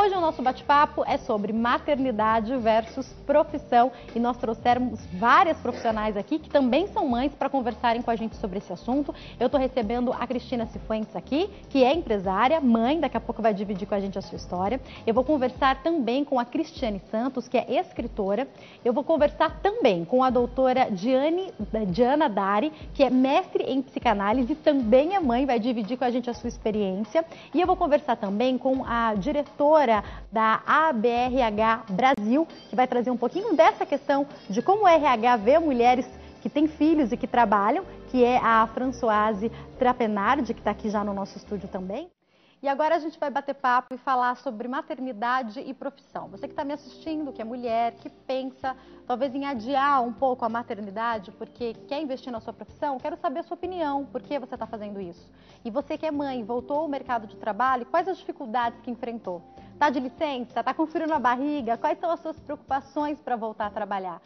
Hoje o nosso bate-papo é sobre maternidade versus profissão e nós trouxemos várias profissionais aqui que também são mães para conversarem com a gente sobre esse assunto. Eu estou recebendo a Cristina Cifuentes aqui, que é empresária, mãe, daqui a pouco vai dividir com a gente a sua história. Eu vou conversar também com a Cristiane Santos, que é escritora. Eu vou conversar também com a doutora Diana Dari, que é mestre em psicanálise, também é mãe, vai dividir com a gente a sua experiência. E eu vou conversar também com a diretora da ABRH Brasil, que vai trazer um pouquinho dessa questão de como o RH vê mulheres que têm filhos e que trabalham, que é a Françoise Trapenard, que está aqui já no nosso estúdio também. E agora a gente vai bater papo e falar sobre maternidade e profissão. Você que está me assistindo, que é mulher, que pensa talvez em adiar um pouco a maternidade porque quer investir na sua profissão, quero saber a sua opinião, por que você está fazendo isso? E você que é mãe, voltou ao mercado de trabalho, quais as dificuldades que enfrentou? Está de licença? Está com frio na barriga? Quais são as suas preocupações para voltar a trabalhar?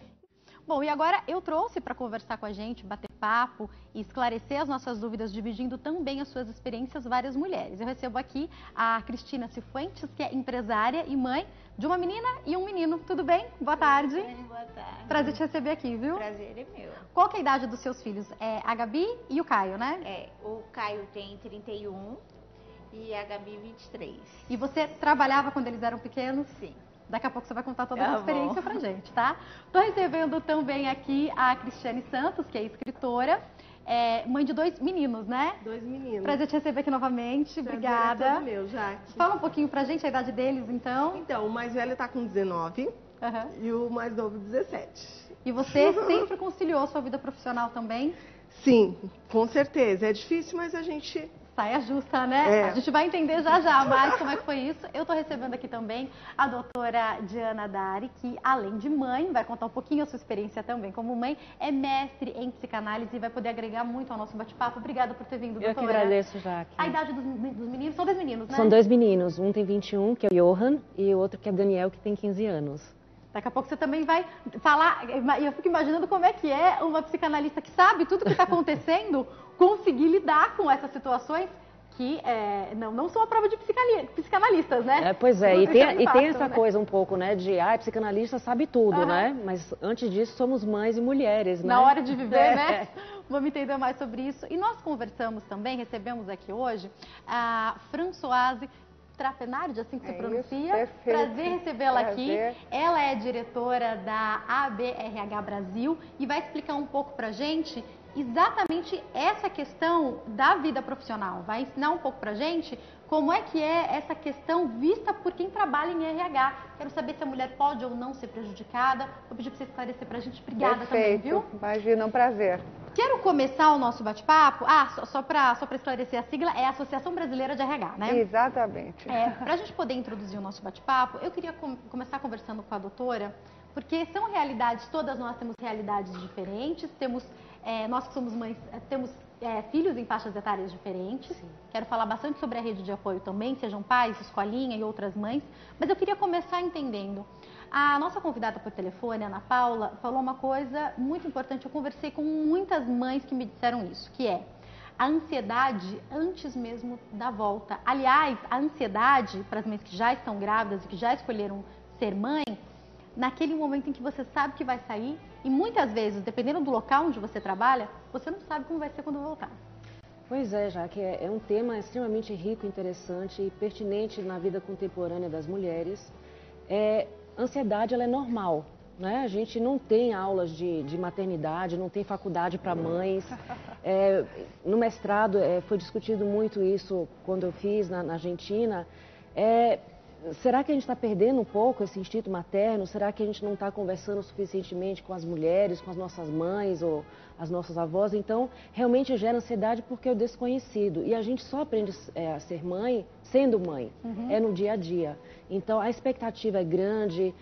Bom, e agora eu trouxe para conversar com a gente, bater papo e esclarecer as nossas dúvidas, dividindo também as suas experiências, várias mulheres. Eu recebo aqui a Cristina Cifuentes, que é empresária e mãe de uma menina e um menino. Tudo bem? Boa tarde. Boa tarde. Prazer te receber aqui, viu? Prazer é meu. Qual que é a idade dos seus filhos? É a Gabi e o Caio, né? É, o Caio tem 31 e a Gabi 23. E você trabalhava quando eles eram pequenos? Sim. Daqui a pouco você vai contar toda a experiência pra gente, tá? Tô recebendo também aqui a Cristiane Santos, que é escritora, mãe de 2 meninos, né? 2 meninos. Prazer te receber aqui novamente, obrigada. É todo meu, Jaque. Fala um pouquinho pra gente a idade deles, então. Então, o mais velho tá com 19 e o mais novo 17. E você sempre conciliou sua vida profissional também? Sim, com certeza. É difícil, mas a gente... Saia justa, né? A gente vai entender já mais como é que foi isso. Eu tô recebendo aqui também a doutora Diana Dari, que além de mãe, vai contar um pouquinho a sua experiência também como mãe, é mestre em psicanálise e vai poder agregar muito ao nosso bate-papo. Obrigada por ter vindo, doutora. Eu que agradeço, Jaque. A idade dos meninos, são 2 meninos, né? São 2 meninos, um tem 21, que é o Johan, e o outro que é o Daniel, que tem 15 anos. Daqui a pouco você também vai falar, eu fico imaginando como é que é uma psicanalista que sabe tudo o que está acontecendo, conseguir lidar com essas situações que não são a prova de psicanalistas, né? Pois é, e tem essa coisa um pouco, né, de, psicanalista sabe tudo, né? Mas antes disso somos mães e mulheres, né? Na hora de viver, né? Vamos entender mais sobre isso. E nós conversamos também, recebemos aqui hoje, a Françoise Trapenard, assim que se pronuncia. Perfeito. Prazer recebê-la aqui. Ela é diretora da ABRH Brasil e vai explicar um pouco pra gente exatamente essa questão da vida profissional. Vai ensinar um pouco pra gente como é que é essa questão vista por quem trabalha em RH. Quero saber se a mulher pode ou não ser prejudicada. Vou pedir pra você esclarecer pra gente. Obrigada também, viu? Imagina, um prazer. Quero começar o nosso bate-papo. Só para esclarecer a sigla, é a Associação Brasileira de RH, né? Exatamente. Para a gente poder introduzir o nosso bate-papo, eu queria começar conversando com a doutora, porque são realidades, todas nós temos realidades diferentes, nós que somos mães, temos filhos em faixas etárias diferentes. Sim. Quero falar bastante sobre a rede de apoio também, sejam pais, escolinha e outras mães, mas eu queria começar entendendo. A nossa convidada por telefone, Ana Paula, falou uma coisa muito importante. Eu conversei com muitas mães que me disseram isso, que é a ansiedade antes mesmo da volta. Aliás, a ansiedade para as mães que já estão grávidas e que já escolheram ser mãe, naquele momento em que você sabe que vai sair e muitas vezes, dependendo do local onde você trabalha, você não sabe como vai ser quando voltar. Pois é, Jaque, é um tema extremamente rico, interessante e pertinente na vida contemporânea das mulheres. Ansiedade, ela é normal, né? A gente não tem aulas de maternidade, não tem faculdade para mães. No mestrado foi discutido muito isso quando eu fiz na Argentina. Será que a gente está perdendo um pouco esse instinto materno? Será que a gente não está conversando suficientemente com as mulheres, com as nossas mães ou as nossas avós? Então, realmente gera ansiedade porque é o desconhecido. E a gente só aprende a ser mãe sendo mãe, no dia a dia. Então, a expectativa é grande,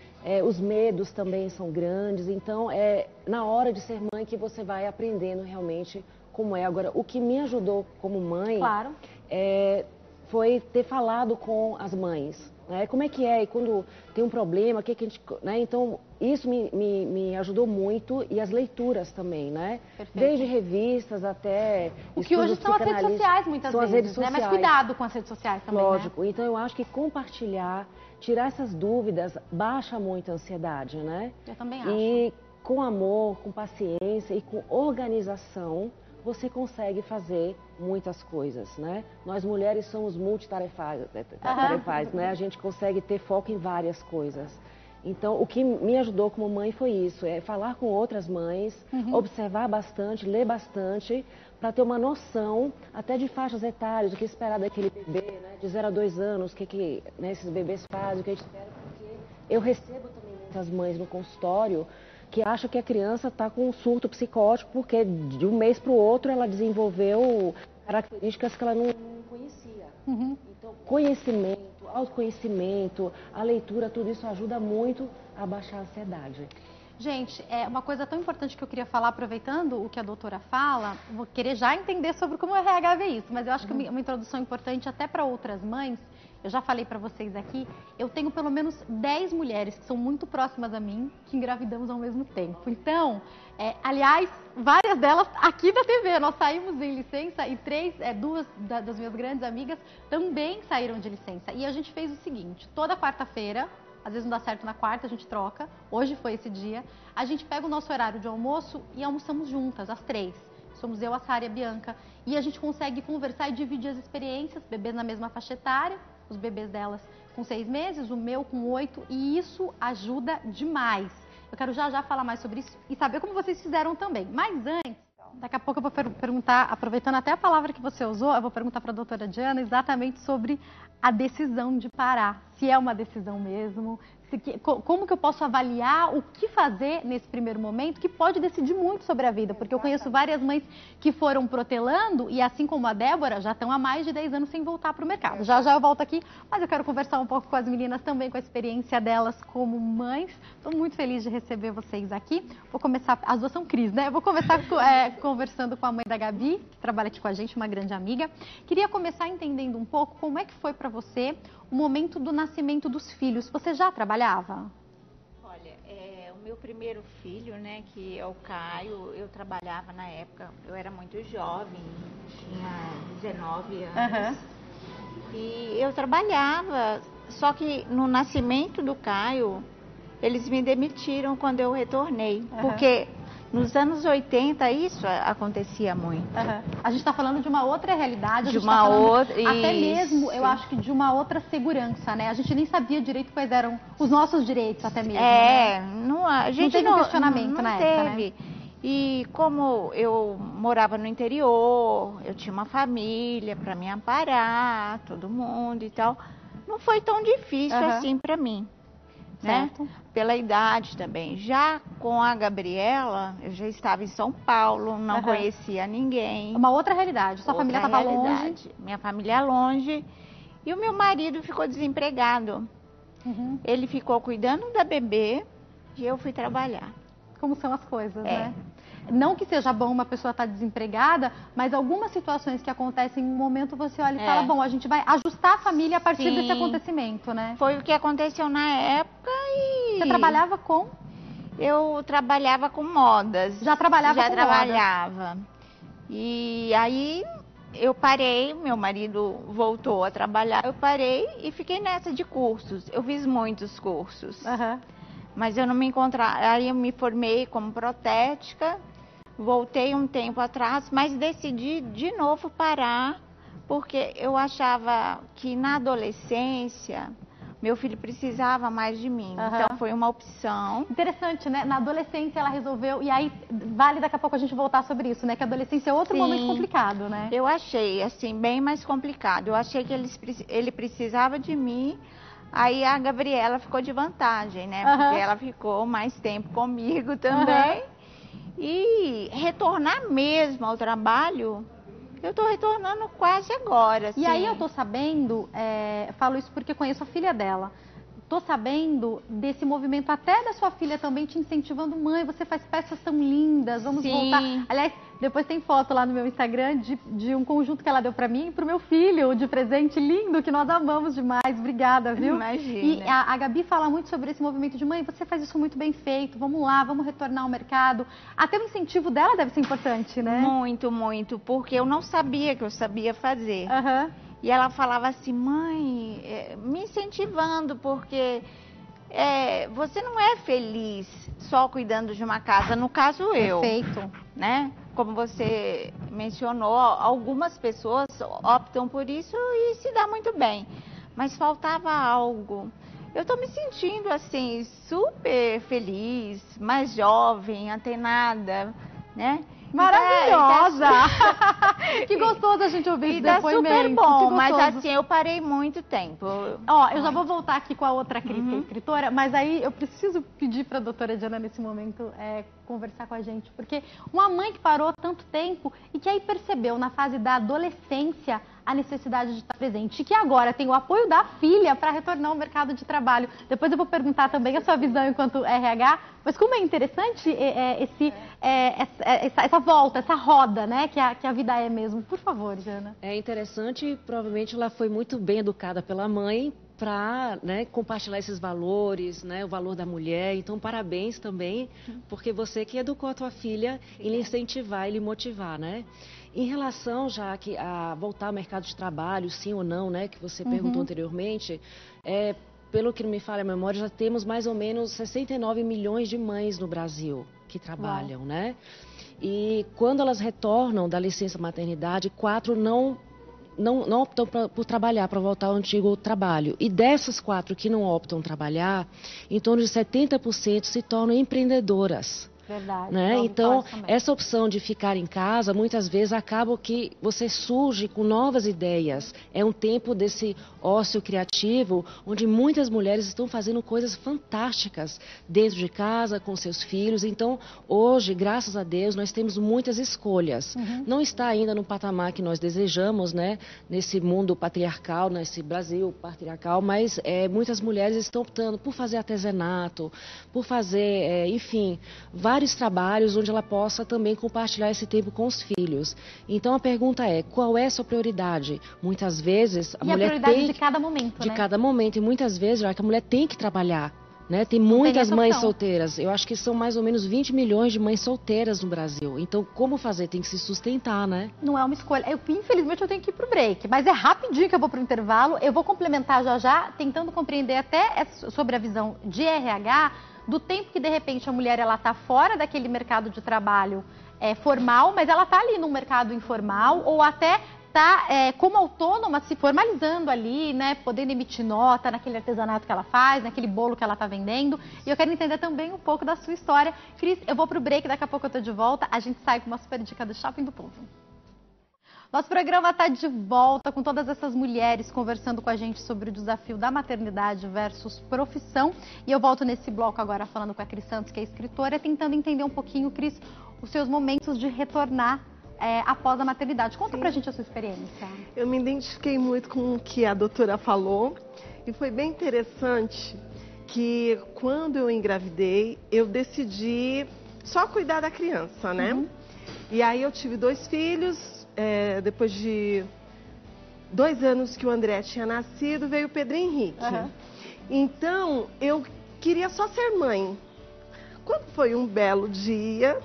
os medos também são grandes. Então, é na hora de ser mãe que você vai aprendendo realmente como é. Agora, o que me ajudou como mãe foi ter falado com as mães. Como é que é? E quando tem um problema, o que a gente... Então, isso me ajudou muito e as leituras também, né? Perfeito. Desde revistas até... O que hoje são as redes sociais, muitas vezes, as redes sociais. Mas cuidado com as redes sociais também, Lógico. né? Então, eu acho que compartilhar tirar essas dúvidas baixa muito a ansiedade, né? Eu também acho. E com amor, com paciência e com organização, você consegue fazer muitas coisas, né? Nós mulheres somos multitarefais, né? A gente consegue ter foco em várias coisas. Então, o que me ajudou como mãe foi isso, é falar com outras mães, observar bastante, ler bastante, para ter uma noção até de faixas etárias, o que esperar daquele bebê, né? De 0 a 2 anos, o que né, esses bebês fazem, o que a gente espera, porque eu recebo também muitas mães no consultório que acham que a criança está com um surto psicótico porque de um mês para o outro ela desenvolveu características que ela não conhecia. Então, conhecimento, autoconhecimento, a leitura, tudo isso ajuda muito a baixar a ansiedade. Gente, é uma coisa tão importante que eu queria falar, aproveitando o que a doutora fala, vou querer já entender sobre como o RH vê isso, mas eu acho que uma introdução importante até para outras mães. Eu já falei para vocês aqui, eu tenho pelo menos 10 mulheres que são muito próximas a mim, que engravidamos ao mesmo tempo. Então, aliás, várias delas aqui da TV, nós saímos em licença e duas das minhas grandes amigas também saíram de licença. E a gente fez o seguinte, toda quarta-feira, às vezes não dá certo na quarta, a gente troca, hoje foi esse dia, a gente pega o nosso horário de almoço e almoçamos juntas, as 3. Somos eu, a Sara e a Bianca. E a gente consegue conversar e dividir as experiências, bebês na mesma faixa etária, os bebês delas com 6 meses, o meu com 8, e isso ajuda demais. Eu quero já falar mais sobre isso e saber como vocês fizeram também. Mas antes, daqui a pouco eu vou perguntar, aproveitando até a palavra que você usou, eu vou perguntar para a doutora Diana exatamente sobre a decisão de parar. Se é uma decisão mesmo, como que eu posso avaliar o que fazer nesse primeiro momento, que pode decidir muito sobre a vida, porque eu conheço várias mães que foram protelando e assim como a Débora, já estão há mais de 10 anos sem voltar para o mercado. Já eu volto aqui, mas eu quero conversar um pouco com as meninas também, com a experiência delas como mães. Estou muito feliz de receber vocês aqui. Vou começar, as duas são Cris, né? Eu vou começar conversando com a mãe da Gabi, que trabalha aqui com a gente, uma grande amiga. Queria começar entendendo um pouco como é que foi para você o momento do nascimento dos filhos. Você já trabalhava? Olha, o meu primeiro filho, né, que é o Caio, eu trabalhava na época, eu era muito jovem, tinha 19 anos. E eu trabalhava, só que no nascimento do Caio, eles me demitiram quando eu retornei, porque nos anos 80 isso acontecia muito. A gente está falando de uma outra realidade, de uma outra, até mesmo, eu acho que de uma outra segurança, né? A gente nem sabia direito quais eram os nossos direitos até mesmo, né? A gente não teve questionamento na época, né? E como eu morava no interior, eu tinha uma família para me amparar, todo mundo e tal, não foi tão difícil assim para mim. Certo. Né? Pela idade também. Já com a Gabriela, eu já estava em São Paulo, não conhecia ninguém. Uma outra realidade. Sua família estava longe. Minha família é longe. E o meu marido ficou desempregado. Ele ficou cuidando da bebê e eu fui trabalhar. Como são as coisas, né? Não que seja bom uma pessoa estar desempregada, mas algumas situações que acontecem em um momento você olha e fala, bom, a gente vai ajustar a família a partir desse acontecimento, né? Foi o que aconteceu na época e... Você trabalhava com? Eu trabalhava com modas. Já trabalhava com trabalhava. Moda. E aí eu parei, meu marido voltou a trabalhar, eu parei e fiquei nessa de cursos. Eu fiz muitos cursos. Mas eu não me encontrava, aí eu me formei como protética, voltei um tempo atrás, mas decidi de novo parar, porque eu achava que na adolescência meu filho precisava mais de mim, então foi uma opção. Interessante, né? Na adolescência ela resolveu, e aí vale daqui a pouco a gente voltar sobre isso, né? Que a adolescência é outro momento complicado, né? Eu achei, assim, bem mais complicado, eu achei que ele precisava de mim. Aí a Gabriela ficou de vantagem, né? Porque ela ficou mais tempo comigo também. E retornar mesmo ao trabalho, eu tô retornando quase agora. E aí eu tô sabendo, falo isso porque conheço a filha dela. Tô sabendo desse movimento até da sua filha também te incentivando, mãe, você faz peças tão lindas, vamos voltar. Aliás, depois tem foto lá no meu Instagram de um conjunto que ela deu pra mim e pro meu filho, de presente lindo, que nós amamos demais. Obrigada, viu? Imagina. E a Gabi fala muito sobre esse movimento de, mãe, você faz isso muito bem feito, vamos lá, vamos retornar ao mercado. Até o incentivo dela deve ser importante, né? Muito, muito, porque eu não sabia que eu sabia fazer. E ela falava assim, mãe, me incentivando, porque você não é feliz só cuidando de uma casa, no caso eu. Perfeito. Né? Como você mencionou, algumas pessoas optam por isso e se dá muito bem. Mas faltava algo. Eu tô me sentindo assim, super feliz, mais jovem, antenada, né? Maravilhosa! Que gostoso a gente ouvir esse depoimento. Super bom, mas assim, eu parei muito tempo. Ó, eu já vou voltar aqui com a outra Cris, que é escritora, mas aí eu preciso pedir para a doutora Diana, nesse momento, conversar com a gente. Porque uma mãe que parou tanto tempo e que aí percebeu, na fase da adolescência, a necessidade de estar presente. E que agora tem o apoio da filha para retornar ao mercado de trabalho. Depois eu vou perguntar também a sua visão enquanto RH. Mas como é interessante essa volta, essa roda, né, que a vida é mesmo. Por favor, Diana. É interessante, provavelmente ela foi muito bem educada pela mãe para, né, compartilhar esses valores, né, o valor da mulher. Então, parabéns também, porque você que educou a tua filha em lhe incentivar e lhe motivar, né? Em relação já a voltar ao mercado de trabalho, sim ou não, né, que você perguntou anteriormente, pelo que não me falha a memória, já temos mais ou menos 69 milhões de mães no Brasil que trabalham, né? E quando elas retornam da licença maternidade, 4 não optam por trabalhar, para voltar ao antigo trabalho. E dessas 4 que não optam trabalhar, em torno de 70% se tornam empreendedoras. Verdade. Né? Então, essa opção de ficar em casa, muitas vezes acaba que você surge com novas ideias. É um tempo desse ócio criativo, onde muitas mulheres estão fazendo coisas fantásticas dentro de casa, com seus filhos. Então, hoje, graças a Deus, nós temos muitas escolhas. Não está ainda no patamar que nós desejamos, né? Nesse mundo patriarcal, nesse Brasil patriarcal, mas muitas mulheres estão optando por fazer artesanato, por fazer, enfim, vários trabalhos onde ela possa também compartilhar esse tempo com os filhos. Então a pergunta é, qual é a sua prioridade? Muitas vezes a mulher prioridade tem de cada momento, de né? cada momento, e muitas vezes já que a mulher tem que trabalhar, né? Tem muitas mães solteiras. Eu acho que são mais ou menos 20 milhões de mães solteiras no Brasil. Então como fazer? Tem que se sustentar, né? Não é uma escolha. Infelizmente eu tenho que ir pro break, mas é rapidinho que eu vou pro intervalo. Eu vou complementar já, tentando compreender até sobre a visão de RH, do tempo que de repente a mulher ela tá fora daquele mercado de trabalho formal, mas ela tá ali no mercado informal, ou até tá como autônoma se formalizando ali, né, podendo emitir nota naquele artesanato que ela faz, naquele bolo que ela tá vendendo. E eu quero entender também um pouco da sua história. Cris, eu vou pro break, daqui a pouco eu tô de volta. A gente sai com uma super dica do Shopping do Povo. Nosso programa está de volta com todas essas mulheres conversando com a gente sobre o desafio da maternidade versus profissão. E eu volto nesse bloco agora falando com a Cris Santos, que é escritora, tentando entender um pouquinho, Cris, os seus momentos de retornar após a maternidade. Conta pra gente a sua experiência. Eu me identifiquei muito com o que a doutora falou e foi bem interessante que quando eu engravidei, eu decidi só cuidar da criança, né? E aí eu tive 2 filhos. Depois de 2 anos que o André tinha nascido, veio o Pedro Henrique. Então, eu queria só ser mãe. Quando foi um belo dia,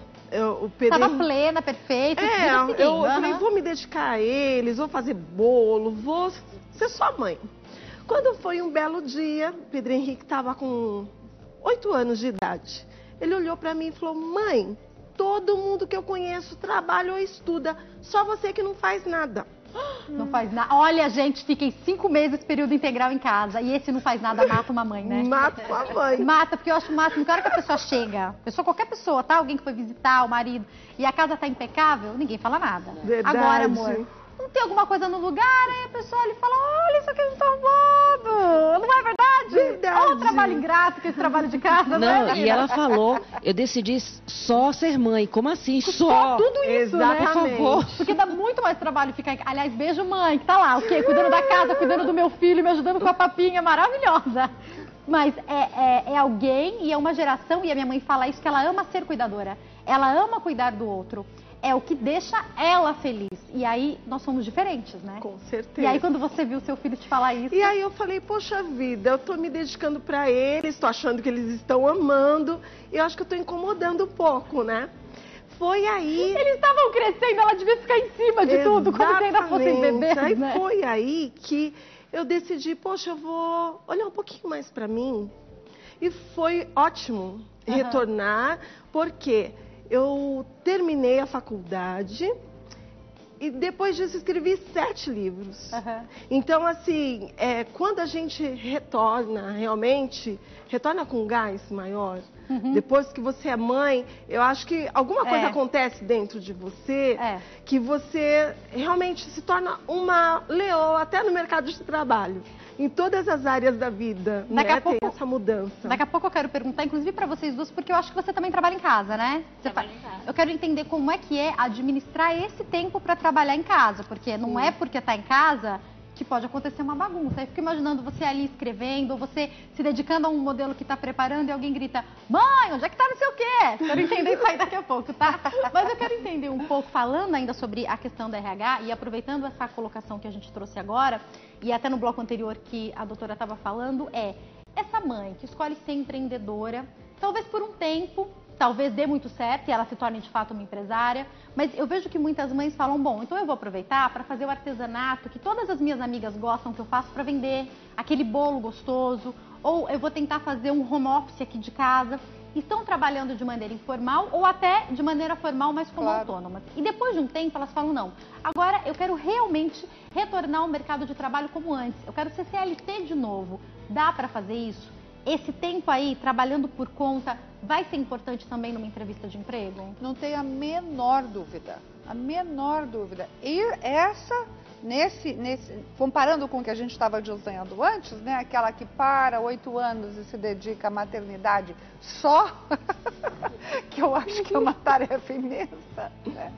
o Pedro Estava plena, perfeita. eu falei, vou me dedicar a eles, vou fazer bolo, vou ser só mãe. Quando foi um belo dia, o Pedro Henrique estava com 8 anos de idade. Ele olhou para mim e falou, mãe, todo mundo que eu conheço trabalha ou estuda, só você que não faz nada. Não faz nada. Olha, gente, fiquei 5 meses período integral em casa. E esse não faz nada, mata uma mãe, né? Mata uma mãe. Mata, porque eu acho o máximo que a hora que a pessoa chega, qualquer pessoa, tá? Alguém que foi visitar o marido, e a casa tá impecável, ninguém fala nada. Verdade. Agora, amor, não tem alguma coisa no lugar, aí a pessoa ali fala, olha, isso aqui não tá arrumado. Não é verdade? Verdade. Olha o trabalho ingrato que esse trabalho de casa. Não, e ela falou, eu decidi só ser mãe. Como assim? Só tudo isso, exatamente, né? Por favor. Porque dá muito mais trabalho ficar... Aliás, beijo mãe, que tá lá, o quê? Cuidando da casa, cuidando do meu filho, me ajudando com a papinha maravilhosa. Mas é alguém e é uma geração, e a minha mãe fala isso, que ela ama ser cuidadora. Ela ama cuidar do outro. É o que deixa ela feliz. E aí, nós somos diferentes, né? Com certeza. E aí, quando você viu seu filho te falar isso... E aí eu falei, poxa vida, eu tô me dedicando pra eles, tô achando que eles estão amando, e eu acho que eu tô incomodando um pouco, né? foi aí... Eles estavam crescendo, ela devia ficar em cima de tudo, como se ainda fossem bebês, aí né? foi aí que eu decidi, poxa, eu vou olhar um pouquinho mais para mim. E foi ótimo retornar, porque eu terminei a faculdade e depois disso escrevi 7 livros. Então, assim, quando a gente retorna realmente, retorna com gás maior. Depois que você é mãe, eu acho que alguma coisa acontece dentro de você que você realmente se torna uma leoa até no mercado de trabalho. Em todas as áreas da vida, tem essa mudança. Daqui a pouco eu quero perguntar, inclusive para vocês duas, porque eu acho que você também trabalha em casa, né? Eu quero entender como é que é administrar esse tempo para trabalhar em casa, porque não é porque tá em casa que pode acontecer uma bagunça. Eu fico imaginando você ali escrevendo, ou você se dedicando a um modelo que está preparando e alguém grita, mãe, onde é que tá não sei o quê? Quero entender isso aí daqui a pouco, tá? Mas eu quero entender um pouco, falando ainda sobre a questão da RH e aproveitando essa colocação que a gente trouxe agora, e até no bloco anterior que a doutora estava falando, essa mãe que escolhe ser empreendedora, talvez por um tempo, talvez dê muito certo e ela se torne de fato uma empresária, mas eu vejo que muitas mães falam, bom, então eu vou aproveitar para fazer o artesanato que todas as minhas amigas gostam que eu faço para vender, aquele bolo gostoso, ou eu vou tentar fazer um home office aqui de casa. Estão trabalhando de maneira informal ou até de maneira formal, mas como autônomas. E depois de um tempo elas falam, não, agora eu quero realmente retornar ao mercado de trabalho como antes, eu quero ser CLT de novo. Dá para fazer isso? Esse tempo aí, trabalhando por conta, vai ser importante também numa entrevista de emprego? Não tenho a menor dúvida. A menor dúvida. E comparando com o que a gente estava dizendo antes, né? Aquela que para 8 anos e se dedica à maternidade só, que eu acho que é uma tarefa imensa, né?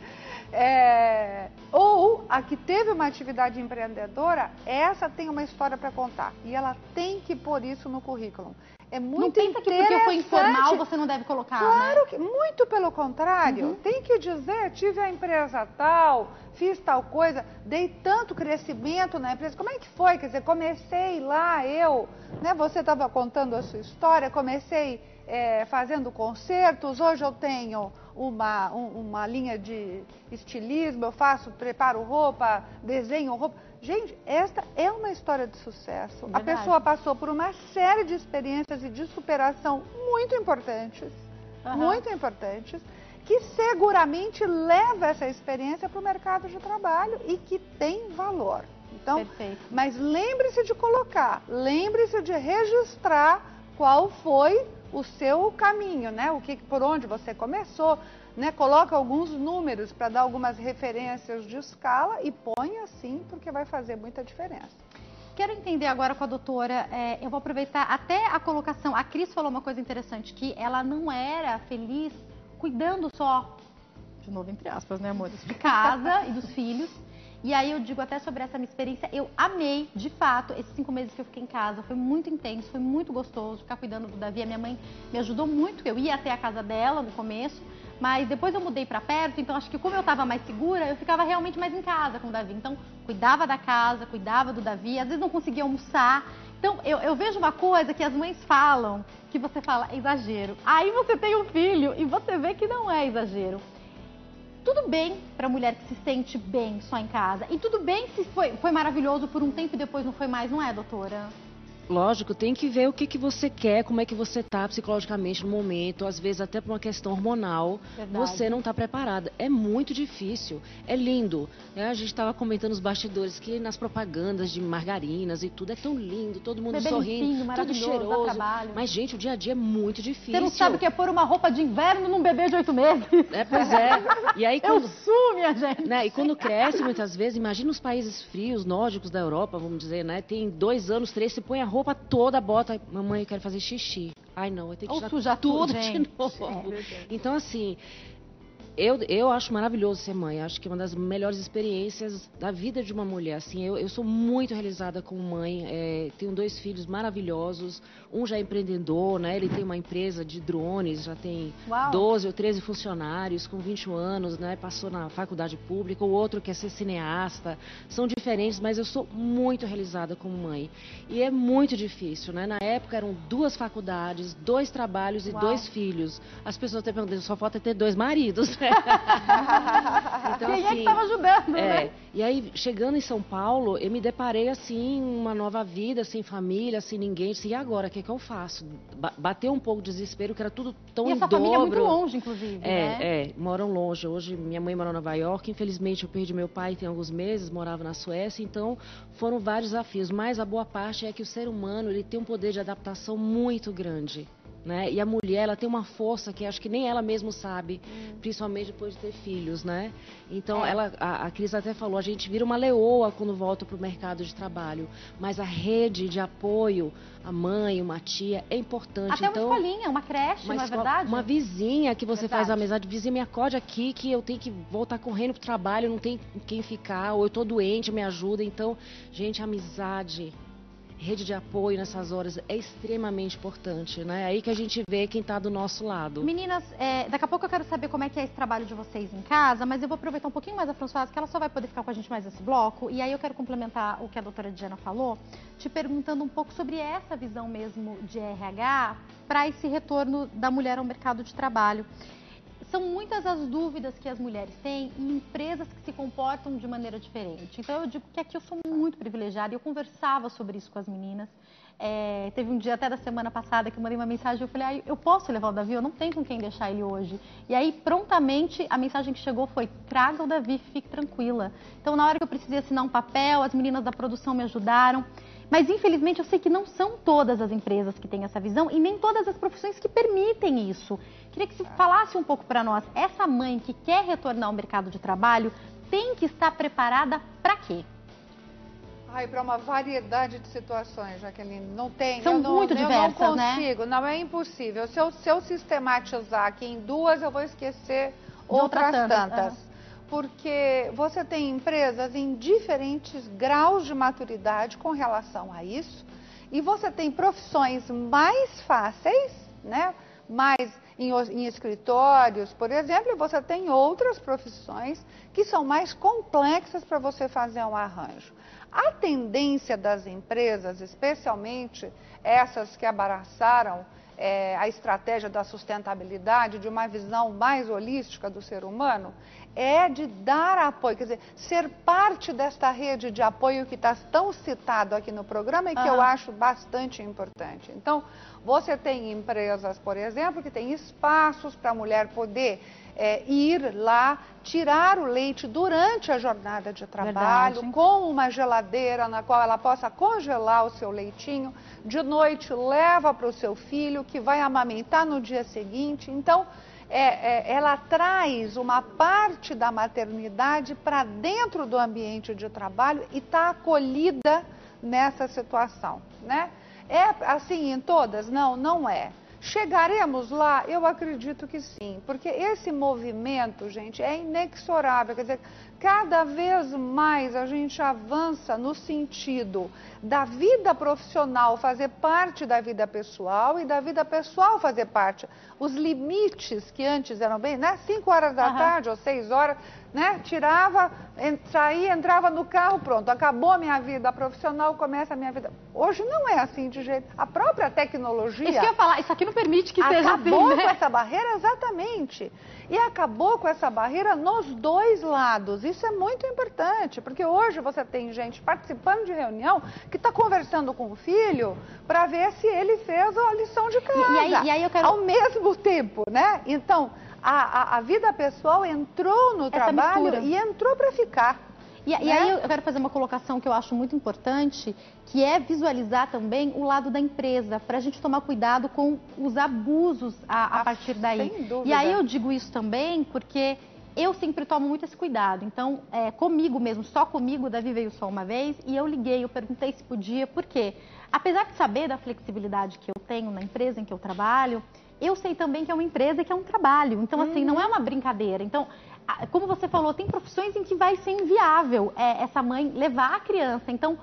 Ou a que teve uma atividade empreendedora, essa tem uma história para contar e ela tem que pôr isso no currículo. É muito interessante. Não pensa que porque foi informal você não deve colocar, claro, né? Que muito pelo contrário. Tem que dizer, tive a empresa tal, fiz tal coisa, dei tanto crescimento na empresa. Como é que foi? Quer dizer, comecei lá, né? Você estava contando a sua história, comecei fazendo concertos, hoje eu tenho uma linha de estilismo, eu preparo roupa, desenho roupa. Gente, esta é uma história de sucesso. Verdade. A pessoa passou por uma série de experiências e de superação muito importantes, que seguramente leva essa experiência para o mercado de trabalho e que tem valor. Então, perfeito. Mas lembre-se de colocar, lembre-se de registrar qual foi o seu caminho, né? Por onde você começou, né? Coloca alguns números para dar algumas referências de escala e põe assim, porque vai fazer muita diferença. Quero entender agora com a doutora, eu vou aproveitar até a colocação, a Cris falou uma coisa interessante, que ela não era feliz cuidando só, de novo entre aspas, né, amores, de casa e dos filhos. E aí eu digo até sobre essa minha experiência, eu amei, de fato, esses 5 meses que eu fiquei em casa, foi muito intenso, foi muito gostoso ficar cuidando do Davi. A minha mãe me ajudou muito, eu ia até a casa dela no começo, mas depois eu mudei pra perto, então acho que como eu tava mais segura, eu ficava realmente mais em casa com o Davi. Então, cuidava da casa, cuidava do Davi, às vezes não conseguia almoçar. Então, eu vejo uma coisa que as mães falam, que você fala, é exagero. Aí você tem um filho e você vê que não é exagero. Tudo bem para a mulher que se sente bem só em casa. E tudo bem se foi maravilhoso por um tempo e depois não foi mais, não é, doutora? Lógico, tem que ver o que você quer, como é que você está psicologicamente no momento, às vezes até por uma questão hormonal, você não está preparada. É muito difícil, é lindo. Né? A gente estava comentando nos bastidores que nas propagandas de margarinas e tudo é tão lindo, todo mundo sorrindo, tudo cheiroso. Mas, gente, o dia a dia é muito difícil. Você não sabe o que é pôr uma roupa de inverno num bebê de 8 meses. Pois é. E aí, quando, eu sumo, minha gente. Né? E quando cresce, muitas vezes, imagina os países frios, nórdicos da Europa, vamos dizer, né? Tem 2 anos, 3, você põe a roupa toda, bota, mamãe, eu quero fazer xixi. Ai, não, eu tenho que tirar tudo de novo. Então, assim, eu acho maravilhoso ser mãe. Acho que é uma das melhores experiências da vida de uma mulher. Assim, eu sou muito realizada como mãe. Tenho 2 filhos maravilhosos. Um já é empreendedor, né? Ele tem uma empresa de drones, já tem 12 ou 13 funcionários, com 21 anos, né? Passou na faculdade pública. O outro quer ser cineasta. São diferentes, mas eu sou muito realizada como mãe. E é muito difícil, né? Na época eram 2 faculdades, 2 trabalhos e 2 filhos. As pessoas até perguntam, só falta ter 2 maridos. Então, quem assim, é que estava ajudando, né? E aí, chegando em São Paulo, eu me deparei, assim, uma nova vida, sem família, sem ninguém. Disse, e agora, o que é que eu faço? Bateu um pouco de desespero, que era tudo tão em dobro. E a sua família é muito longe, inclusive, né? Moram longe. Hoje, minha mãe mora em Nova York. Infelizmente, eu perdi meu pai tem alguns meses, morava na Suécia. Então, foram vários desafios. Mas a boa parte é que o ser humano, ele tem um poder de adaptação muito grande. Né? E a mulher, ela tem uma força que acho que nem ela mesma sabe, principalmente depois de ter filhos, né? Então, a Cris até falou, a gente vira uma leoa quando volta para o mercado de trabalho, mas a rede de apoio, a mãe, uma tia, é importante. Até uma escolinha, uma creche, não é verdade? Uma vizinha que você faz amizade, vizinha, me acode aqui que eu tenho que voltar correndo pro trabalho, não tem quem ficar, ou eu tô doente, me ajuda. Então, gente, amizade, rede de apoio nessas horas é extremamente importante, né? É aí que a gente vê quem está do nosso lado. Meninas, daqui a pouco eu quero saber como é que é esse trabalho de vocês em casa, mas eu vou aproveitar um pouquinho mais a Françoise, que ela só vai poder ficar com a gente mais nesse bloco, e aí eu quero complementar o que a doutora Diana falou, te perguntando um pouco sobre essa visão mesmo de RH para esse retorno da mulher ao mercado de trabalho. São muitas as dúvidas que as mulheres têm em empresas que se comportam de maneira diferente. Então, eu digo que aqui eu sou muito privilegiada e eu conversava sobre isso com as meninas. Teve um dia até da semana passada que eu mandei uma mensagem e eu falei, eu posso levar o Davi? Eu não tenho com quem deixar ele hoje. E aí, prontamente, a mensagem que chegou foi, traga o Davi, fique tranquila. Então, na hora que eu precisei assinar um papel, as meninas da produção me ajudaram. Mas, infelizmente, eu sei que não são todas as empresas que têm essa visão e nem todas as profissões que permitem isso. Queria que você falasse um pouco para nós, essa mãe que quer retornar ao mercado de trabalho tem que estar preparada para quê? Para uma variedade de situações, Jaqueline. Não tem. São muito diversas, eu não consigo, não é impossível. Se eu sistematizar aqui em duas, eu vou esquecer outras tantas. Porque você tem empresas em diferentes graus de maturidade com relação a isso. E você tem profissões mais fáceis, né? Mais em escritórios, por exemplo, e você tem outras profissões que são mais complexas para você fazer um arranjo. A tendência das empresas, especialmente essas que abraçaram a estratégia da sustentabilidade, de uma visão mais holística do ser humano, é de dar apoio, quer dizer, ser parte desta rede de apoio que está tão citado aqui no programa e que eu acho bastante importante. Então, você tem empresas, por exemplo, que tem espaços para a mulher poder ir lá, tirar o leite durante a jornada de trabalho, com uma geladeira na qual ela possa congelar o seu leitinho, de noite leva para o seu filho, que vai amamentar no dia seguinte. Então, ela traz uma parte da maternidade para dentro do ambiente de trabalho e está acolhida nessa situação, né? É assim em todas? Não, não é. Chegaremos lá? Eu acredito que sim, porque esse movimento, gente, é inexorável. Quer dizer, cada vez mais a gente avança no sentido da vida profissional fazer parte da vida pessoal e da vida pessoal fazer parte. Os limites que antes eram bem, né? 5 horas da tarde ou 6 horas, né? Tirava, saía, entrava no carro, pronto, acabou a minha vida profissional, começa a minha vida. Hoje não é assim de jeito. A própria tecnologia... Isso que eu ia falar, isso aqui não permite que seja assim, acabou com essa barreira, exatamente. E acabou com essa barreira nos dois lados. Isso é muito importante, porque hoje você tem gente participando de reunião que está conversando com o filho para ver se ele fez a lição de casa. E aí eu quero... Ao mesmo tempo, né? Então, a vida pessoal entrou no trabalho e entrou para ficar. E aí eu quero fazer uma colocação que eu acho muito importante, que é visualizar também o lado da empresa, para a gente tomar cuidado com os abusos a partir daí. Sem dúvida. E aí eu digo isso também porque eu sempre tomo muito esse cuidado. Então, comigo mesmo, só comigo, o Davi veio só uma vez, e eu liguei, eu perguntei se podia, por quê? Apesar de saber da flexibilidade que eu tenho na empresa em que eu trabalho, eu sei também que é uma empresa e que é um trabalho. Então, assim, não é uma brincadeira. Então, como você falou, tem profissões em que vai ser inviável essa mãe levar a criança. Então,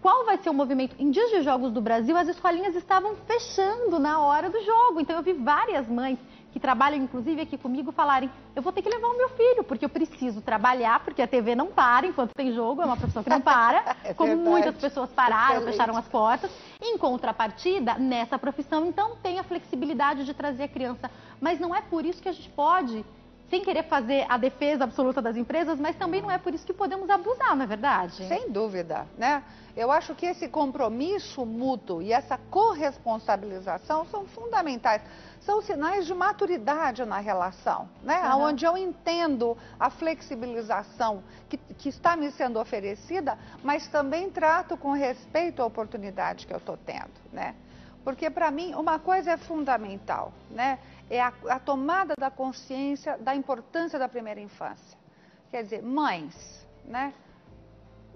qual vai ser o movimento? Em dias de jogos do Brasil, as escolinhas estavam fechando na hora do jogo. Então, eu vi várias mães que trabalham, inclusive, aqui comigo, falarem, eu vou ter que levar o meu filho, porque eu preciso trabalhar, porque a TV não para enquanto tem jogo, é uma profissão que não para, como verdade. muitas pessoas pararam, fecharam as portas. Em contrapartida, nessa profissão, então, tem a flexibilidade de trazer a criança. Mas não é por isso que a gente pode sem querer fazer a defesa absoluta das empresas, mas também não é por isso que podemos abusar, não é verdade? Sem dúvida, né? Eu acho que esse compromisso mútuo e essa corresponsabilização são fundamentais. São sinais de maturidade na relação, né? Onde eu entendo a flexibilização que está me sendo oferecida, mas também trato com respeito a oportunidade que eu estou tendo, né? Porque para mim uma coisa é fundamental, né? É a tomada da consciência da importância da primeira infância. Quer dizer, mães, né?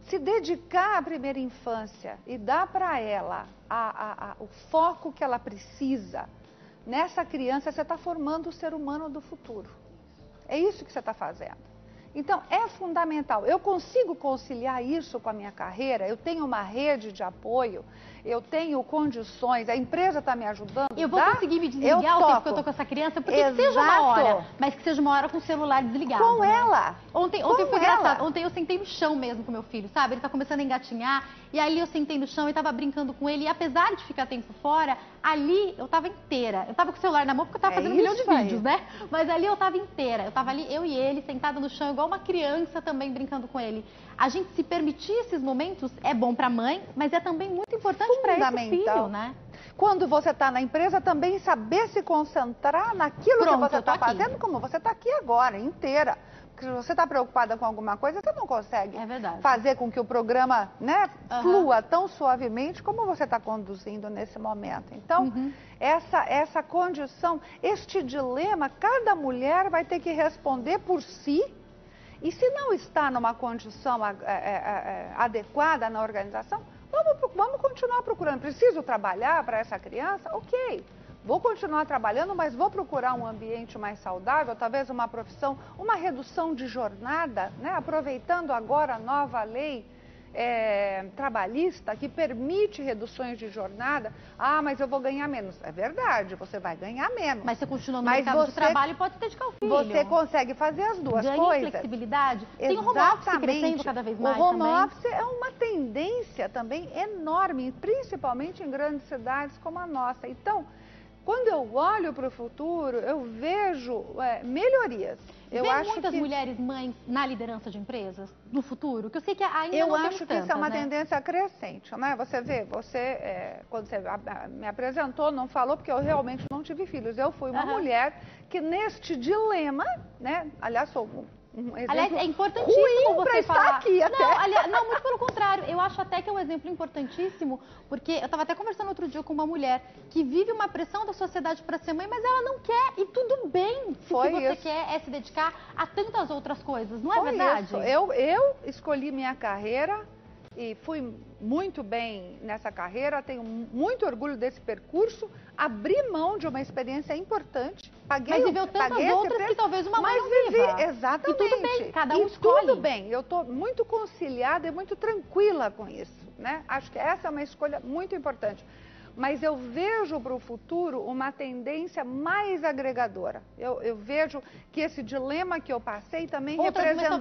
Se dedicar à primeira infância e dar para ela o foco que ela precisa, nessa criança você está formando o ser humano do futuro. É isso que você está fazendo. Então, é fundamental. Eu consigo conciliar isso com a minha carreira, eu tenho uma rede de apoio, eu tenho condições, a empresa está me ajudando. Eu vou conseguir me desligar o tempo que eu estou com essa criança, porque que seja uma hora, mas que seja uma hora com o celular desligado. Com ela. Ontem foi engraçado. Ontem eu sentei no chão mesmo com meu filho, sabe? Ele está começando a engatinhar, e ali eu sentei no chão e estava brincando com ele, e apesar de ficar tempo fora, ali eu estava inteira. Eu estava com o celular na mão porque eu estava fazendo 1 milhão de vídeos, né? Mas ali eu estava inteira. Eu estava ali, eu e ele, sentada no chão, igual uma criança também brincando com ele. A gente se permitir esses momentos é bom para a mãe, mas é também muito importante para esse filho, né? Quando você está na empresa, também saber se concentrar naquilo que você está fazendo, como você está aqui agora, inteira. Porque se você está preocupada com alguma coisa, você não consegue fazer com que o programa, né, flua tão suavemente como você está conduzindo nesse momento. Então, essa condição, este dilema, cada mulher vai ter que responder por si. E se não está numa condição adequada na organização, vamos continuar procurando. Preciso trabalhar para essa criança? Ok. Vou continuar trabalhando, mas vou procurar um ambiente mais saudável, talvez uma profissão, uma redução de jornada, né? Aproveitando agora a nova lei trabalhista que permite reduções de jornada. Ah, mas eu vou ganhar menos. É verdade, você vai ganhar menos. Mas você continua no mercado de trabalho e pode se dedicar ao filho. Você consegue fazer as duas coisas. Ganha flexibilidade. Tem o home office crescendo cada vez mais. O home office é uma tendência também enorme, principalmente em grandes cidades como a nossa. Então, quando eu olho para o futuro, eu vejo melhorias. Eu acho muitas mulheres mães na liderança de empresas no futuro, que eu sei que ainda não temos tantas, Eu acho que isso é uma tendência crescente, né? Você vê, quando você me apresentou, não falou, porque eu realmente não tive filhos. Eu fui uma mulher que neste dilema, né? Aliás, sou um exemplo. Aliás, é importantíssimo você falar aqui até. Não, muito pelo contrário. Eu acho até que é um exemplo importantíssimo, porque eu estava até conversando outro dia com uma mulher que vive uma pressão da sociedade para ser mãe, mas ela não quer, e tudo bem se o que você quer é se dedicar a tantas outras coisas, não é verdade? Isso. Eu escolhi minha carreira e fui muito bem nessa carreira, tenho muito orgulho desse percurso, abri mão de uma experiência importante, mas viveu tantas outras que talvez uma mãe não viva. Exatamente. E tudo bem, cada um escolhe. Tudo bem, eu estou muito conciliada e muito tranquila com isso, né? Acho que essa é uma escolha muito importante. Mas eu vejo para o futuro uma tendência mais agregadora. Eu vejo que esse dilema que eu passei também representou...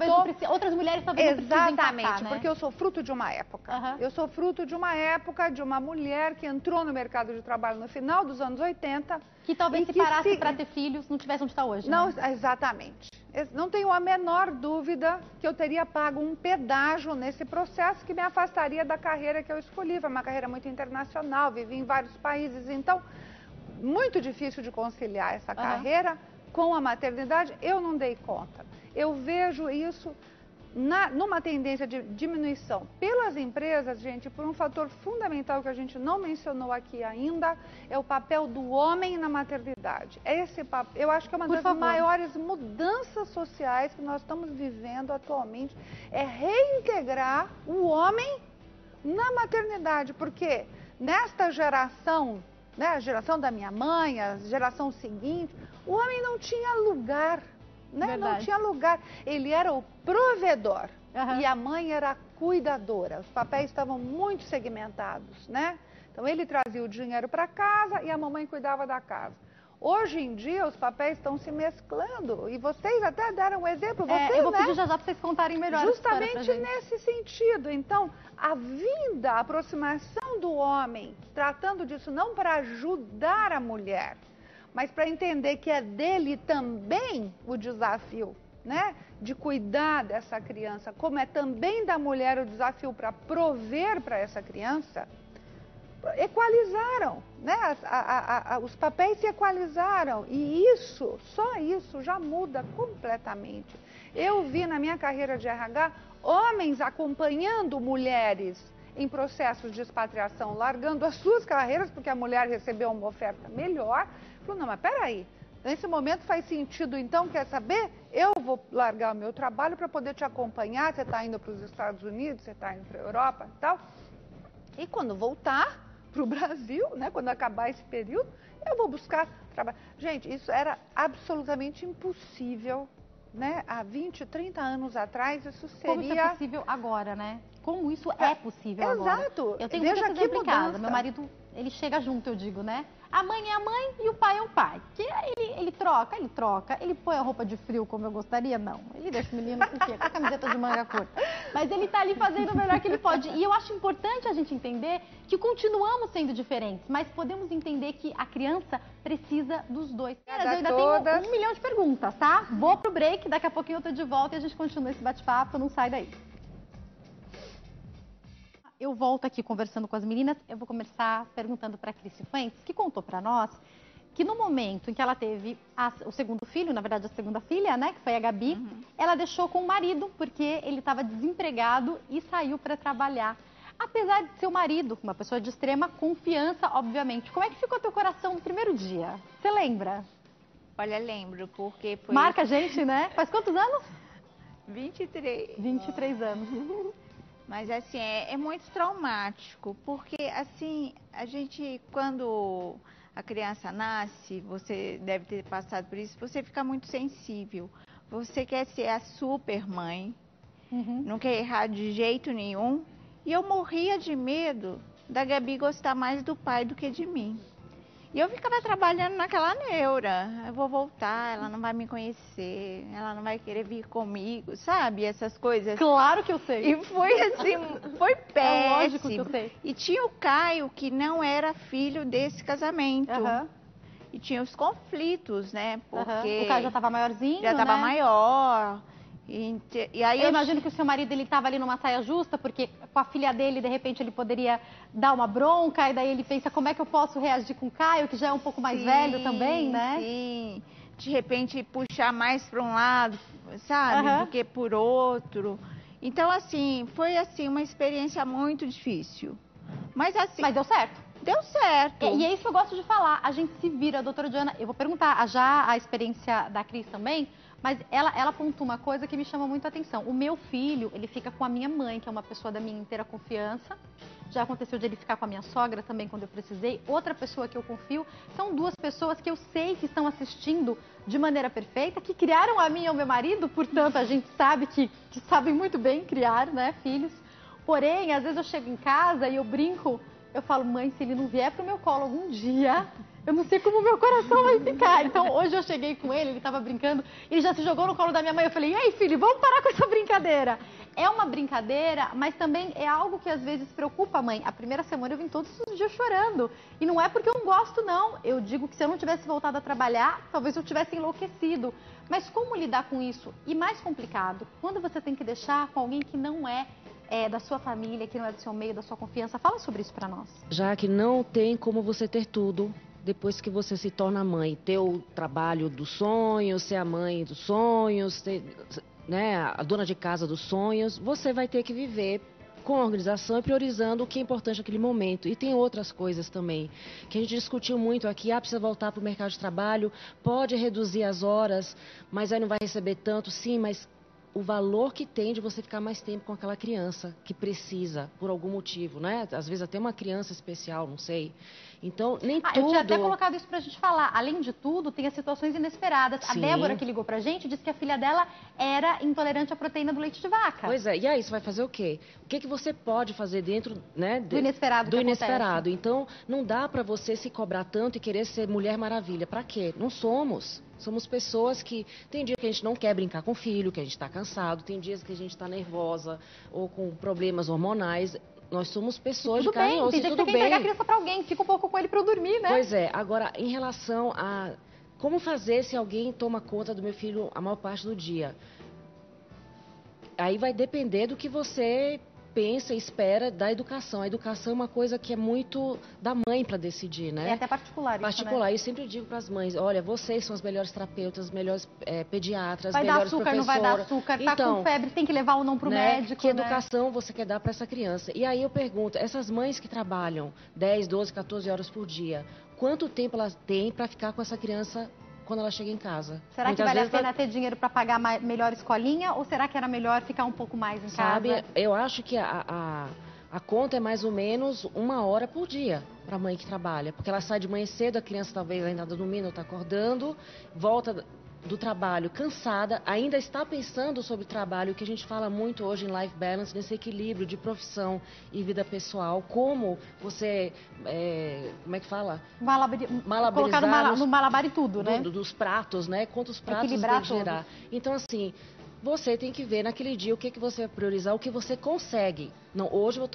Outras mulheres talvez não precisem passar, né? Porque eu sou fruto de uma época. Eu sou fruto de uma época, de uma mulher que entrou no mercado de trabalho no final dos anos 80... Que talvez se parasse para ter filhos, não tivesse onde está hoje, não, né? Exatamente. Não tenho a menor dúvida que eu teria pago um pedágio nesse processo que me afastaria da carreira que eu escolhi. Foi uma carreira muito internacional, vivi em vários países. Então, muito difícil de conciliar essa carreira com a maternidade. Eu não dei conta. Eu vejo isso numa tendência de diminuição pelas empresas, gente, por um fator fundamental que a gente não mencionou aqui ainda, é o papel do homem na maternidade. Eu acho que é uma das maiores mudanças sociais que nós estamos vivendo atualmente, é reintegrar o homem na maternidade, porque nesta geração, né, a geração da minha mãe, a geração seguinte, o homem não tinha lugar. Né? Não tinha lugar. Ele era o provedor e a mãe era a cuidadora. Os papéis estavam muito segmentados, né? Então ele trazia o dinheiro para casa e a mamãe cuidava da casa. Hoje em dia os papéis estão se mesclando e vocês até deram um exemplo. Eu vou pedir já para vocês contarem melhor. Justamente nesse sentido. Então, a vinda, a aproximação do homem, tratando disso não para ajudar a mulher, mas para entender que é dele também o desafio, né, de cuidar dessa criança, como é também da mulher o desafio para prover para essa criança, equalizaram, né? Os papéis se equalizaram e isso, só isso já muda completamente. Eu vi na minha carreira de RH homens acompanhando mulheres em processos de expatriação, largando as suas carreiras porque a mulher recebeu uma oferta melhor. Falou, não, mas peraí, nesse momento faz sentido então, quer saber? Eu vou largar o meu trabalho para poder te acompanhar, você está indo para os Estados Unidos, você está indo para a Europa e tal. E quando voltar para o Brasil, né, quando acabar esse período, eu vou buscar trabalho. Gente, isso era absolutamente impossível, né? Há 20, 30 anos atrás, isso seria... Como isso é possível agora, né? Como isso é possível agora. Exato. Eu tenho Veja muito exemplo em casa. mudança. Meu marido, ele chega junto, eu digo, né? A mãe é a mãe e o pai é o pai. Que ele troca. Ele põe a roupa de frio como eu gostaria? Não. Ele deixa o menino com o quê? Com a camiseta de manga curta. Mas ele tá ali fazendo o melhor que ele pode. E eu acho importante a gente entender que continuamos sendo diferentes, mas podemos entender que a criança precisa dos dois. Eu ainda tenho 1 milhão de perguntas, tá? Vou pro break, daqui a pouquinho eu tô de volta e a gente continua esse bate-papo, não sai daí. Eu volto aqui conversando com as meninas, eu vou começar perguntando para a Cris Cifuentes, que contou para nós que no momento em que ela teve o segundo filho, na verdade a segunda filha, né, que foi a Gabi, ela deixou com o marido porque ele estava desempregado e saiu para trabalhar. Apesar de ser o marido, uma pessoa de extrema confiança, obviamente. Como é que ficou teu coração no primeiro dia? Você lembra? Olha, lembro, porque foi... Marca a gente, né? Faz quantos anos? 23. 23 anos. Mas assim, é muito traumático, porque assim, a gente, quando a criança nasce, você deve ter passado por isso, você fica muito sensível. Você quer ser a super mãe, não quer errar de jeito nenhum. E eu morria de medo da Gabi gostar mais do pai do que de mim. E eu ficava trabalhando naquela neura. Eu vou voltar, ela não vai me conhecer, ela não vai querer vir comigo, sabe? Essas coisas. Claro que eu sei. E foi assim, foi péssimo. É lógico que eu sei. E tinha o Caio, que não era filho desse casamento. E tinha os conflitos, né? Porque o Caio já estava maiorzinho, já estava né? maior. E aí eu imagino que o seu marido ele estava ali numa saia justa, porque com a filha dele, de repente, ele poderia dar uma bronca, e daí ele pensa, como é que eu posso reagir com o Caio, que já é um pouco mais velho também, né? Sim, de repente puxar mais para um lado, sabe, do que por outro. Então, assim, foi assim, uma experiência muito difícil. Mas assim... Mas deu certo? Deu certo. E é isso que eu gosto de falar, a gente se vira, doutora Diana, eu vou perguntar já a experiência da Cris também, mas ela pontua uma coisa que me chama muito a atenção. O meu filho, ele fica com a minha mãe, que é uma pessoa da minha inteira confiança. Já aconteceu de ele ficar com a minha sogra também, quando eu precisei. Outra pessoa que eu confio. São duas pessoas que eu sei que estão assistindo de maneira perfeita, que criaram a mim e ao meu marido, portanto, a gente sabe que sabem muito bem criar, né, filhos. Porém, às vezes eu chego em casa e eu brinco, eu falo, mãe, se ele não vier pro meu colo algum dia... eu não sei como o meu coração vai ficar. Então, hoje eu cheguei com ele estava brincando, ele já se jogou no colo da minha mãe. Eu falei, e aí, filho, vamos parar com essa brincadeira. É uma brincadeira, mas também é algo que às vezes preocupa a mãe. A primeira semana eu vim todos os dias chorando. E não é porque eu não gosto, não. Eu digo que se eu não tivesse voltado a trabalhar, talvez eu tivesse enlouquecido. Mas como lidar com isso? E mais complicado, quando você tem que deixar com alguém que não é da sua família, que não é do seu meio, da sua confiança. Fala sobre isso para nós. Já que não tem como você ter tudo depois que você se torna mãe, ter o trabalho dos sonhos, ser a mãe dos sonhos, ser, né, a dona de casa dos sonhos, você vai ter que viver com a organização e priorizando o que é importante naquele momento. E tem outras coisas também, que a gente discutiu muito aqui, precisa voltar para o mercado de trabalho, pode reduzir as horas, mas aí não vai receber tanto, sim, mas o valor que tem de você ficar mais tempo com aquela criança que precisa, por algum motivo, né? Às vezes até uma criança especial, não sei. Então, nem tudo... Eu tinha até colocado isso pra gente falar. Além de tudo, tem as situações inesperadas. Sim. A Débora, que ligou pra gente, disse que a filha dela era intolerante à proteína do leite de vaca. Pois é, e aí você vai fazer o quê? O que você pode fazer dentro, né, do inesperado? Do inesperado. Então, não dá pra você se cobrar tanto e querer ser Mulher Maravilha. Pra quê? Não somos. Somos pessoas que... Tem dia que a gente não quer brincar com o filho, que a gente está cansado. Tem dias que a gente está nervosa ou com problemas hormonais. Nós somos pessoas de carne e osso, tem dia que tudo você quer bem. entregar a criança para alguém, fica um pouco com ele para eu dormir, né? Pois é. Agora, em relação a Como fazer se alguém toma conta do meu filho a maior parte do dia? Aí vai depender do que você pensa e espera da educação. A educação é uma coisa que é muito da mãe para decidir, né? É até particular, particular. Isso, né? Eu sempre digo para as mães, olha, vocês são as melhores terapeutas, as melhores pediatras, vai melhores dar açúcar, não vai dar açúcar, tá com febre, tem que levar ou não pro médico, Que educação você quer dar para essa criança? E aí eu pergunto, essas mães que trabalham 10, 12, 14 horas por dia, quanto tempo elas têm para ficar com essa criança quando ela chega em casa? Será que vale a pena ter dinheiro para pagar melhor escolinha ou será que era melhor ficar um pouco mais em casa? Eu acho que a conta é mais ou menos 1 hora por dia para a mãe que trabalha, porque ela sai de manhã cedo, a criança talvez ainda está dormindo, está acordando, volta do trabalho cansada, ainda está pensando sobre o trabalho, que a gente fala muito hoje em Life Balance, nesse equilíbrio de profissão e vida pessoal, como você, como é que fala? Colocar no malabar e tudo, né? Dos pratos, né? Quantos pratos você tem que gerar. Então, assim, você tem que ver naquele dia o que você vai priorizar, o que você consegue. Não, hoje eu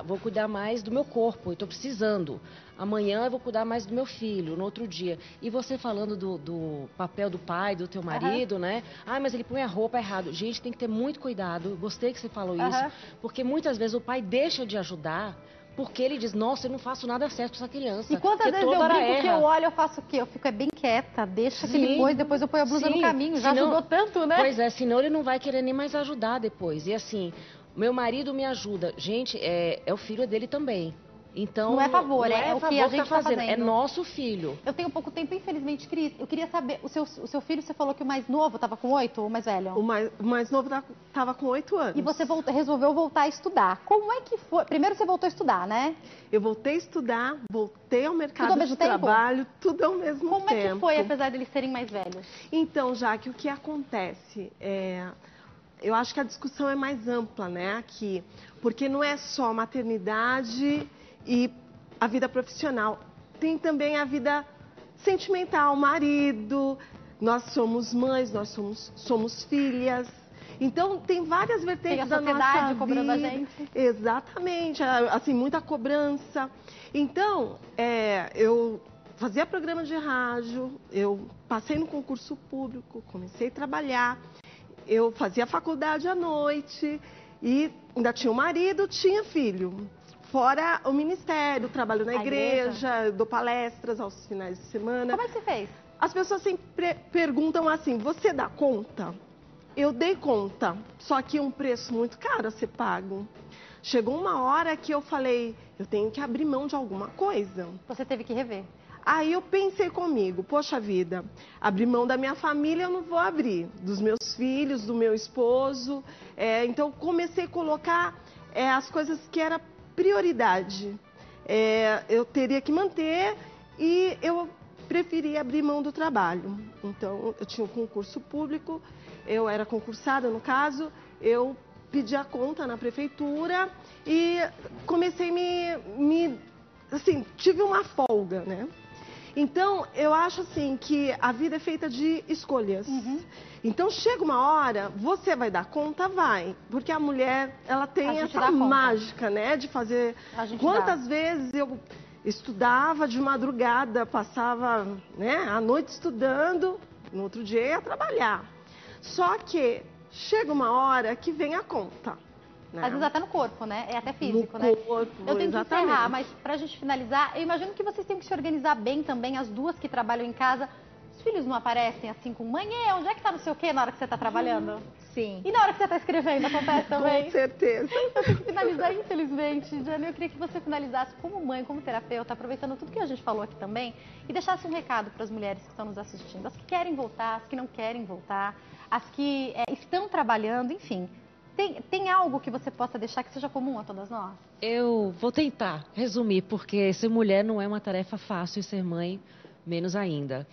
vou cuidar mais do meu corpo, eu estou precisando. Amanhã eu vou cuidar mais do meu filho, no outro dia. E você falando do papel do pai, do teu marido, né? Ah, mas ele põe a roupa errado. Gente, tem que ter muito cuidado. Eu gostei que você falou isso. Porque muitas vezes o pai deixa de ajudar porque ele diz, nossa, eu não faço nada certo com essa criança. E quantas vezes eu brinco que eu olho, eu faço o quê? Eu fico bem quieta, deixa que ele pôs, depois eu ponho a blusa no caminho. Já ajudou tanto, né? Pois é, senão ele não vai querer nem mais ajudar depois. E assim, meu marido me ajuda. Gente, é o filho dele também. Então, não é favor, é o que a gente está fazendo. É nosso filho. Eu tenho pouco tempo, infelizmente, Cris. Eu queria saber, o seu filho, você falou que o mais novo estava com 8 ou o mais velho? O mais novo estava com 8 anos. E você resolveu voltar a estudar. Como é que foi? Primeiro você voltou a estudar, né? Eu voltei a estudar, voltei ao mercado de trabalho, tudo ao mesmo tempo. Como é que foi, apesar deles serem mais velhos? Então, Jaque, o que acontece eu acho que a discussão é mais ampla, né, aqui. Porque não é só maternidade e a vida profissional. Tem também a vida sentimental, marido, nós somos mães, nós somos filhas. Então, tem várias vertentes da nossa vida. Tem a sociedade cobrando a gente. Exatamente, assim, muita cobrança. Então, eu fazia programa de rádio, eu passei no concurso público, comecei a trabalhar, eu fazia faculdade à noite e ainda tinha um marido, tinha filho. Fora o ministério, trabalho na igreja, dou palestras aos finais de semana. Como é que você fez? As pessoas sempre perguntam assim, você dá conta? Eu dei conta, só que um preço muito caro a ser pago. Chegou uma hora que eu falei, eu tenho que abrir mão de alguma coisa. Você teve que rever. Aí eu pensei comigo, poxa vida, abrir mão da minha família eu não vou abrir, dos meus filhos, do meu esposo. Então comecei a colocar as coisas que era prioridade. Eu teria que manter e eu preferi abrir mão do trabalho. Então eu tinha um concurso público, eu era concursada no caso, eu pedi a conta na prefeitura e comecei assim, tive uma folga, né? Então, eu acho assim que a vida é feita de escolhas. Então, chega uma hora, você vai dar conta? Vai. Porque a mulher, ela tem essa mágica, né? De fazer... Quantas vezes eu estudava de madrugada, passava, né, a noite estudando, no outro dia ia trabalhar. Só que chega uma hora que vem a conta. Né? Às vezes até no corpo, né? É até físico, né? Corpo, eu tenho que encerrar, mas pra gente finalizar, eu imagino que vocês têm que se organizar bem também, as duas que trabalham em casa. Os filhos não aparecem assim com mãe, onde é que tá não sei o quê na hora que você tá trabalhando? Sim. E na hora que você tá escrevendo, acontece também? Com certeza. Eu tenho que finalizar, infelizmente. Jane, eu queria que você finalizasse como mãe, como terapeuta, aproveitando tudo que a gente falou aqui também, e deixasse um recado para as mulheres que estão nos assistindo, as que querem voltar, as que não querem voltar, as que estão trabalhando, enfim. Tem algo que você possa deixar que seja comum a todas nós? Eu vou tentar resumir, porque ser mulher não é uma tarefa fácil e ser mãe menos ainda.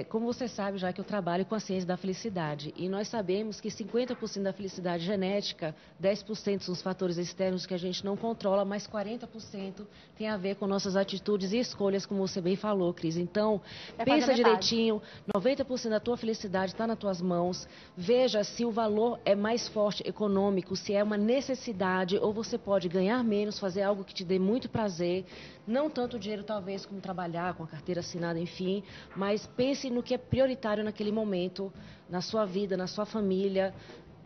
Como você sabe, já que eu trabalho com a ciência da felicidade, e nós sabemos que 50% da felicidade genética, 10% são os fatores externos que a gente não controla, mas 40% tem a ver com nossas atitudes e escolhas, como você bem falou, Cris. Então, pensa direitinho, 90% da tua felicidade está nas tuas mãos, veja se o valor é mais forte econômico, se é uma necessidade, ou você pode ganhar menos, fazer algo que te dê muito prazer, não tanto dinheiro talvez como trabalhar com a carteira assinada determinada, enfim, mas pense no que é prioritário naquele momento, na sua vida, na sua família,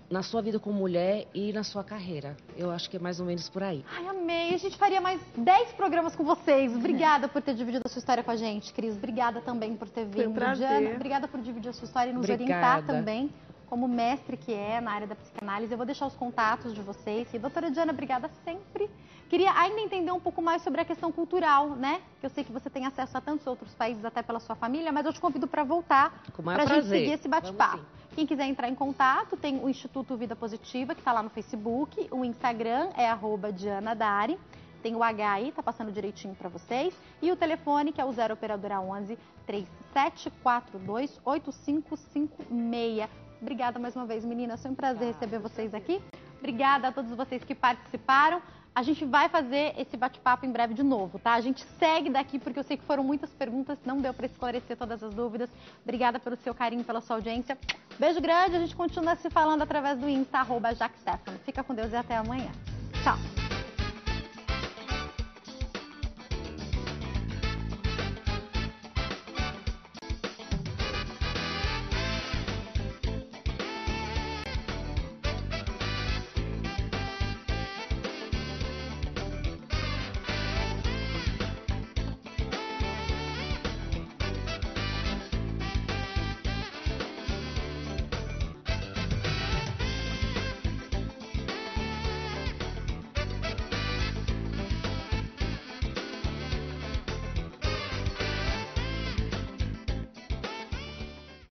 na sua vida como mulher e na sua carreira. Eu acho que é mais ou menos por aí. Ai, amei. A gente faria mais 10 programas com vocês. Obrigada por ter dividido a sua história com a gente, Cris. Obrigada também por ter vindo. Foi um prazer. Diana, obrigada por dividir a sua história e nos orientar também, como mestre que é na área da psicanálise. Eu vou deixar os contatos de vocês. E, doutora Diana, obrigada sempre. Queria ainda entender um pouco mais sobre a questão cultural, né? Que eu sei que você tem acesso a tantos outros países, até pela sua família, mas eu te convido para voltar, para a gente seguir esse bate-papo. Quem quiser entrar em contato, tem o Instituto Vida Positiva, que está lá no Facebook, o Instagram é @DianaDari, tem o H aí, tá passando direitinho para vocês, e o telefone, que é o 0 operadora 11 3742 8556. Obrigada mais uma vez, meninas, foi um prazer receber vocês aqui. Obrigada a todos vocês que participaram. A gente vai fazer esse bate-papo em breve de novo, tá? A gente segue daqui porque eu sei que foram muitas perguntas, não deu para esclarecer todas as dúvidas. Obrigada pelo seu carinho, pela sua audiência. Beijo grande, a gente continua se falando através do Insta, @JaqueStefano. Fica com Deus e até amanhã. Tchau!